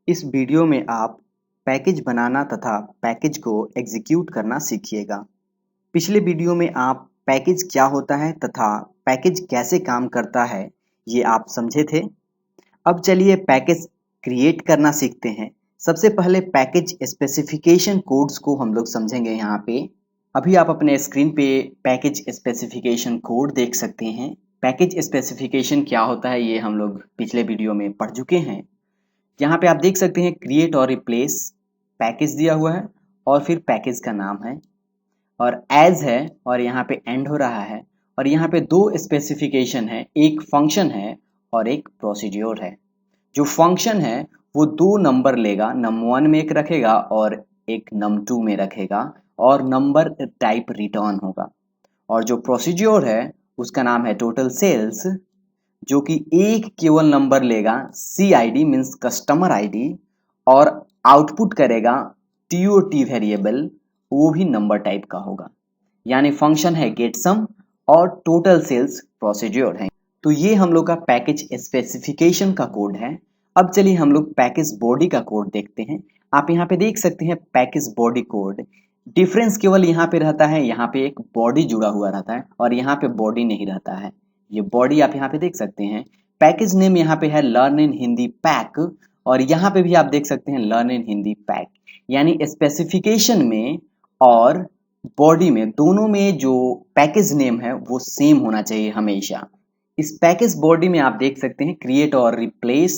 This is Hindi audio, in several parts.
इस वीडियो में आप पैकेज बनाना तथा पैकेज को एग्जीक्यूट करना सीखिएगा। पिछले वीडियो में आप पैकेज क्या होता है तथा पैकेज कैसे काम करता है ये आप समझे थे। अब चलिए पैकेज क्रिएट करना सीखते हैं। सबसे पहले पैकेज स्पेसिफिकेशन कोड्स को हम लोग समझेंगे यहाँ पे। अभी आप अपने स्क्रीन पे पैकेज स्पेसिफिकेशन कोड देख सकते हैं। पैकेज स्पेसिफिकेशन क्या होता है ये हम लोग पिछले वीडियो में पढ़ चुके हैं। यहाँ पे आप देख सकते हैं क्रिएट और रिप्लेस पैकेज दिया हुआ है और फिर पैकेज का नाम है और एज है और यहाँ पे एंड हो रहा है और यहाँ पे दो स्पेसिफिकेशन है, एक फंक्शन है और एक प्रोसीड्योर है। जो फंक्शन है वो दो नंबर लेगा, num1 में एक रखेगा और एक num2 में रखेगा और नंबर टाइप रिटर्न होगा। और जो प्रोसीड्योर है उसका नाम है टोटल सेल्स, जो कि एक केवल नंबर लेगा CID मीन्स कस्टमर आईडी और आउटपुट करेगा TOT वेरिएबल, वो भी नंबर टाइप का होगा। यानी फंक्शन है गेट सम और टोटल सेल्स प्रोसीड्योर है। तो ये हम लोग का पैकेज स्पेसिफिकेशन का कोड है। अब चलिए हम लोग पैकेज बॉडी का कोड देखते हैं। आप यहाँ पे देख सकते हैं पैकेज बॉडी कोड। डिफरेंस केवल यहाँ पे रहता है, यहाँ पे एक बॉडी जुड़ा हुआ रहता है और यहाँ पे बॉडी नहीं रहता है। ये बॉडी आप यहाँ पे देख सकते हैं। पैकेज नेम यहाँ पे है लर्न इन हिंदी पैक और यहाँ पे भी आप देख सकते हैं लर्न इन हिंदी पैक। यानी स्पेसिफिकेशन में और बॉडी में दोनों में जो पैकेज नेम है वो सेम होना चाहिए हमेशा। इस पैकेज बॉडी में आप देख सकते हैं क्रिएट और रिप्लेस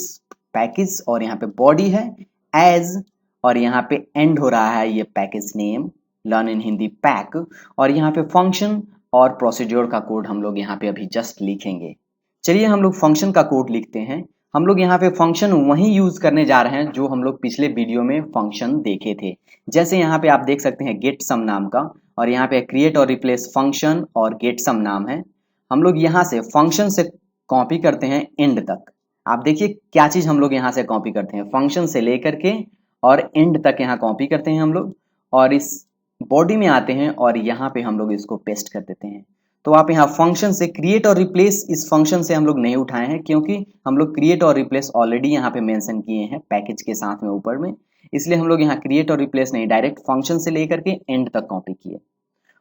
पैकेज और यहाँ पे बॉडी है एज और यहाँ पे एंड हो रहा है ये package name learn in Hindi pack और यहाँ पे फंक्शन और प्रोसीड्योर का कोड हम लोग यहाँ पे अभी जस्ट लिखेंगे। चलिए हम लोग फंक्शन का कोड लिखते हैं। हम लोग यहाँ पे फंक्शन वही यूज करने जा रहे हैं जो हम लोग पिछले वीडियो में फंक्शन देखे थे। जैसे यहाँ पे आप देख सकते हैं गेट सम नाम का और यहाँ पे क्रिएट और रिप्लेस फंक्शन और गेट सम नाम है। हम लोग यहाँ से फंक्शन से कॉपी करते हैं एंड तक। आप देखिए क्या चीज हम लोग यहाँ से कॉपी करते हैं, फंक्शन से लेकर के और एंड तक यहाँ कॉपी करते हैं हम लोग और इस बॉडी में आते हैं और यहाँ पे हम लोग इसको पेस्ट कर देते हैं। तो आप यहाँ फंक्शन से क्रिएट और रिप्लेस इस फंक्शन से हम लोग नहीं उठाए हैं क्योंकि हम लोग क्रिएट और रिप्लेस ऑलरेडी यहाँ पे मेंशन किए हैं पैकेज के साथ में ऊपर में, इसलिए हम लोग यहाँ क्रिएट और रिप्लेस नहीं, डायरेक्ट फंक्शन से लेकर के एंड तक कॉपी किए।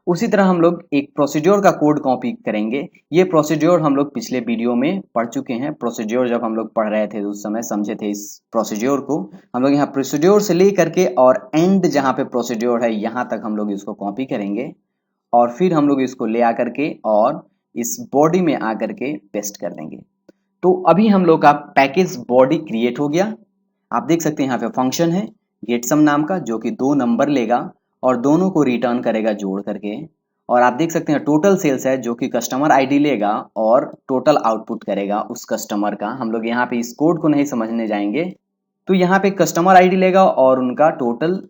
उसी तरह हम लोग एक प्रोसीड्योर का कोड कॉपी करेंगे। ये प्रोसीड्योर हम लोग पिछले वीडियो में पढ़ चुके हैं। प्रोसीड्योर जब हम लोग पढ़ रहे थे उस समय समझे थे इस प्रोसीड्योर को। हम लोग यहाँ प्रोसीड्योर से ले करके और एंड जहाँ पे प्रोसीड्योर है यहाँ तक हम लोग इसको कॉपी करेंगे और फिर हम लोग इसको ले आकर के और इस बॉडी में आकर के पेस्ट कर देंगे। तो अभी हम लोग का पैकेज बॉडी क्रिएट हो गया। आप देख सकते हैं यहाँ पे फंक्शन है गेट सम नाम का जो कि दो नंबर लेगा और दोनों को रिटर्न करेगा जोड़ करके। और आप देख सकते हैं टोटल सेल्स है जो कि कस्टमर आईडी लेगा और टोटल आउटपुट करेगा उस कस्टमर का। हम लोग यहाँ पे इस कोड को नहीं समझने जाएंगे। तो यहाँ पे कस्टमर आईडी लेगा और उनका टोटल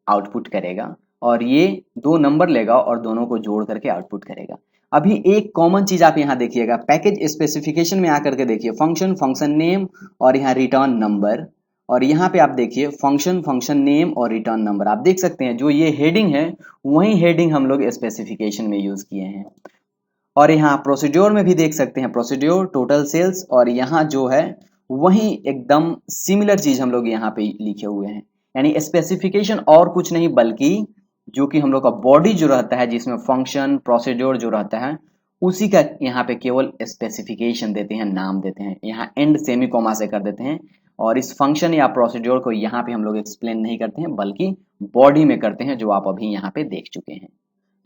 आउटपुट करेगा और ये दो नंबर लेगा और दोनों को जोड़ करके आउटपुट करेगा। अभी एक कॉमन चीज आप यहाँ देखिएगा, पैकेज स्पेसिफिकेशन में आकर के देखिए फंक्शन, फंक्शन नेम और यहाँ रिटर्न नंबर और यहाँ पे आप देखिए फंक्शन, फंक्शन नेम और रिटर्न नंबर। आप देख सकते हैं जो ये हेडिंग है वही हेडिंग हम लोग स्पेसिफिकेशन में यूज किए हैं। और यहाँ प्रोसीड्योर में भी देख सकते हैं प्रोसीड्योर, टोटल सेल्स और यहाँ जो है वही एकदम सिमिलर चीज हम लोग यहाँ पे लिखे हुए हैं। यानी स्पेसिफिकेशन और कुछ नहीं बल्कि जो कि हम लोग का बॉडी जो रहता है जिसमें फंक्शन प्रोसीड्योर जो रहता है उसी का यहाँ पे केवल स्पेसिफिकेशन देते हैं, नाम देते हैं। यहाँ एंड सेमी कोमा से कर देते हैं और इस फंक्शन या प्रोसीड्योर को यहाँ पे हम लोग एक्सप्लेन नहीं करते हैं बल्कि बॉडी में करते हैं जो आप अभी यहाँ पे देख चुके हैं।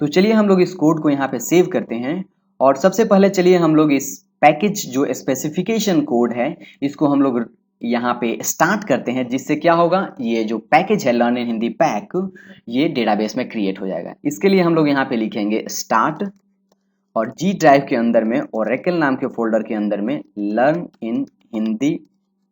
तो चलिए हम लोग इस कोड को यहाँ पे सेव करते हैं और सबसे पहले चलिए हम लोग इस पैकेज जो स्पेसिफिकेशन कोड है इसको हम लोग यहाँ पे स्टार्ट करते हैं, जिससे क्या होगा ये जो पैकेज है लर्न इन हिंदी पैक ये डेटाबेस में क्रिएट हो जाएगा। इसके लिए हम लोग यहाँ पे लिखेंगे स्टार्ट और जी ड्राइव के अंदर में ओरेकल नाम के फोल्डर के अंदर में लर्न इन हिंदी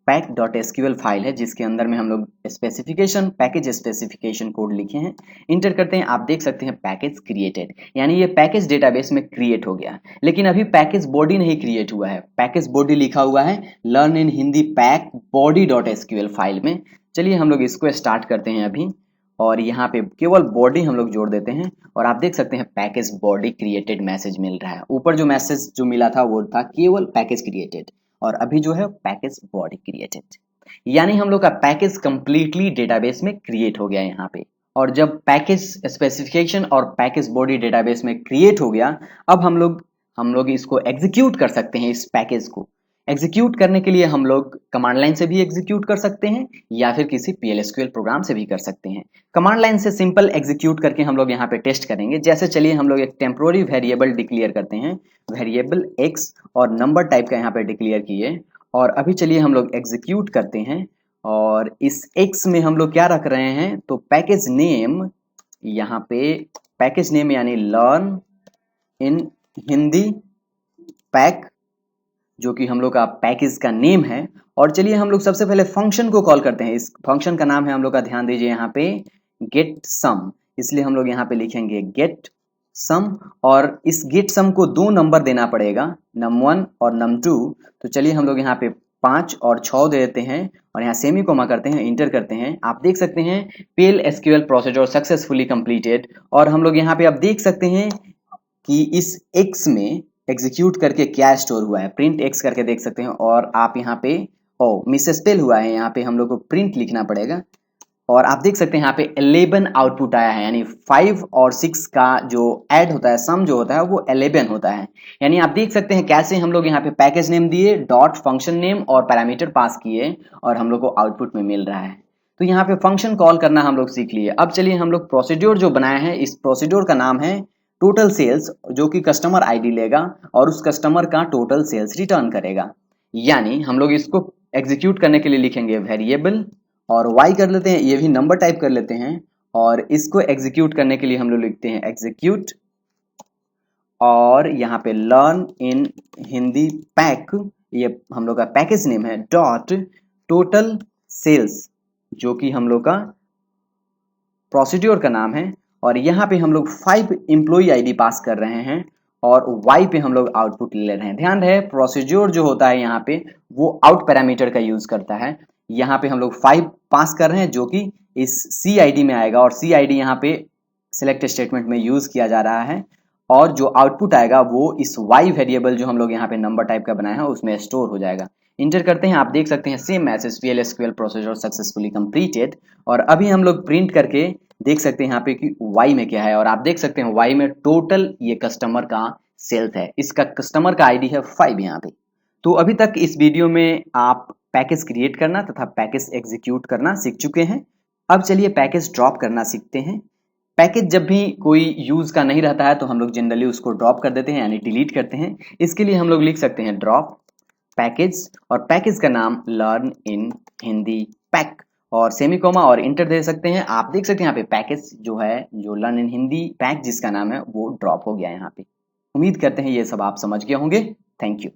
पैक.sql फाइल है जिसके अंदर में हम लोग स्पेसिफिकेशन पैकेज स्पेसिफिकेशन कोड लिखे हैं। इंटर करते हैं, आप देख सकते हैं पैकेज क्रिएटेड, यानी ये पैकेज डेटाबेस में क्रिएट हो गया। लेकिन अभी पैकेज बॉडी नहीं क्रिएट हुआ है, पैकेज बॉडी लिखा हुआ है लर्न इन हिंदी पैक बॉडी.sql फाइल में। चलिए हम लोग इसको स्टार्ट करते हैं अभी और यहाँ पे केवल बॉडी हम लोग जोड़ देते हैं और आप देख सकते हैं पैकेज बॉडी क्रिएटेड मैसेज मिल रहा है। ऊपर जो मैसेज जो मिला था वो था केवल पैकेज क्रिएटेड और अभी जो है पैकेज बॉडी क्रिएटेड। यानी हम लोग का पैकेज कंप्लीटली डेटाबेस में क्रिएट हो गया यहाँ पे। और जब पैकेज स्पेसिफिकेशन और पैकेज बॉडी डेटाबेस में क्रिएट हो गया, अब हम लोग इसको एग्जीक्यूट कर सकते हैं। इस पैकेज को एग्जीक्यूट करने के लिए हम लोग कमांड लाइन से भी एग्जीक्यूट कर सकते हैं या फिर किसी PL/SQL प्रोग्राम से भी कर सकते हैं। कमांड लाइन से सिंपल एग्जीक्यूट करके हम लोग यहाँ पे टेस्ट करेंगे। जैसे चलिए हम लोग एक टेम्पोररी वेरिएबल डिक्लेयर करते हैं, वेरिएबल x, और नंबर टाइप का यहाँ पे डिक्लेयर किए। और अभी चलिए हम लोग एग्जीक्यूट करते हैं। और इस x में हम लोग क्या रख रहे हैं, तो पैकेज नेम, यहाँ पे पैकेज नेम यानी लर्न इन हिंदी पैक, जो कि हम लोग का पैकेज का नेम है। और चलिए हम लोग सबसे पहले फंक्शन को कॉल करते हैं। इस फंक्शन का नाम है हम लोग का, ध्यान दीजिए यहाँ पे, गेट सम। इसलिए हम लोग यहाँ पे लिखेंगे गेट सम। और इस गेट सम को 2 नंबर देना पड़ेगा, num1 और num2। तो चलिए हम लोग यहाँ पे 5 और 6 दे देते हैं और यहाँ सेमी कोमा करते हैं, इंटर करते हैं। आप देख सकते हैं PL/SQL प्रोसीजर सक्सेसफुली कंप्लीटेड। और हम लोग यहाँ पे अब देख सकते हैं कि इस x में एग्जीक्यूट करके क्या स्टोर हुआ है, प्रिंट x करके देख सकते हैं। और आप यहाँ पे मिस स्पेल हुआ है, यहाँ पे हम लोग को प्रिंट लिखना पड़ेगा। और आप देख सकते हैं यहाँ पे 11 आउटपुट आया है, यानी 5 और 6 का जो ऐड होता है, सम जो होता है वो 11 होता है। यानी आप देख सकते हैं कैसे हम लोग यहाँ पे पैकेज नेम दिए, डॉट फंक्शन नेम और पैरामीटर पास किए, और हम लोग को आउटपुट में मिल रहा है। तो यहाँ पे फंक्शन कॉल करना हम लोग सीख लिए। अब चलिए हम लोग प्रोसीड्योर जो बनाए हैं, इस प्रोसीड्योर का नाम है टोटल सेल्स, जो कि कस्टमर आईडी लेगा और उस कस्टमर का टोटल सेल्स रिटर्न करेगा। यानी हम लोग इसको एग्जीक्यूट करने के लिए लिखेंगे वेरिएबल और y कर लेते हैं, ये भी नंबर टाइप कर लेते हैं। और इसको एग्जीक्यूट करने के लिए हम लोग लिखते हैं एग्जीक्यूट, और यहाँ पे लर्न इन हिंदी पैक, ये हम लोग का पैकेज नेम है, डॉट टोटल सेल्स, जो कि हम लोग का प्रोसीड्योर का नाम है। और यहाँ पे हम लोग 5 एम्प्लॉई आईडी पास कर रहे हैं और y पे हम लोग आउटपुट ले रहे हैं। ध्यान रहे प्रोसीड्योर जो होता है यहाँ पे वो आउट पैरामीटर का यूज करता है। यहाँ पे हम लोग 5 पास कर रहे हैं जो कि इस CID में आएगा, और CID यहाँ पे सिलेक्ट स्टेटमेंट में यूज किया जा रहा है। और जो आउटपुट आएगा वो इस y वेरिएबल जो हम लोग यहाँ पे नंबर टाइप का बनाया है उसमें स्टोर हो जाएगा। इंटर करते हैं, आप देख सकते हैं same message PL/SQL procedure successfully completed. और अभी हम लोग प्रिंट करके देख सकते हैं यहाँ पे कि y में क्या है, और आप देख सकते हैं y में टोटल ये कस्टमर का सेल्स है, इसका कस्टमर का आईडी है 5 यहाँ पे। तो अभी तक इस वीडियो में आप पैकेज क्रिएट करना तथा पैकेज एग्जीक्यूट करना सीख चुके हैं। अब चलिए पैकेज ड्रॉप करना सीखते हैं। पैकेज जब भी कोई यूज का नहीं रहता है तो हम लोग जनरली उसको ड्रॉप कर देते हैं, यानी डिलीट करते हैं। इसके लिए हम लोग लिख सकते हैं ड्रॉप पैकेज, और पैकेज का नाम लर्न इन हिंदी पैक, और सेमी कोमा और इंटर दे सकते हैं। आप देख सकते हैं यहाँ पे पैकेज जो है, जो लर्न इन हिंदी पैक जिसका नाम है, वो ड्रॉप हो गया यहाँ पे। उम्मीद करते हैं ये सब आप समझ गए होंगे। Thank you.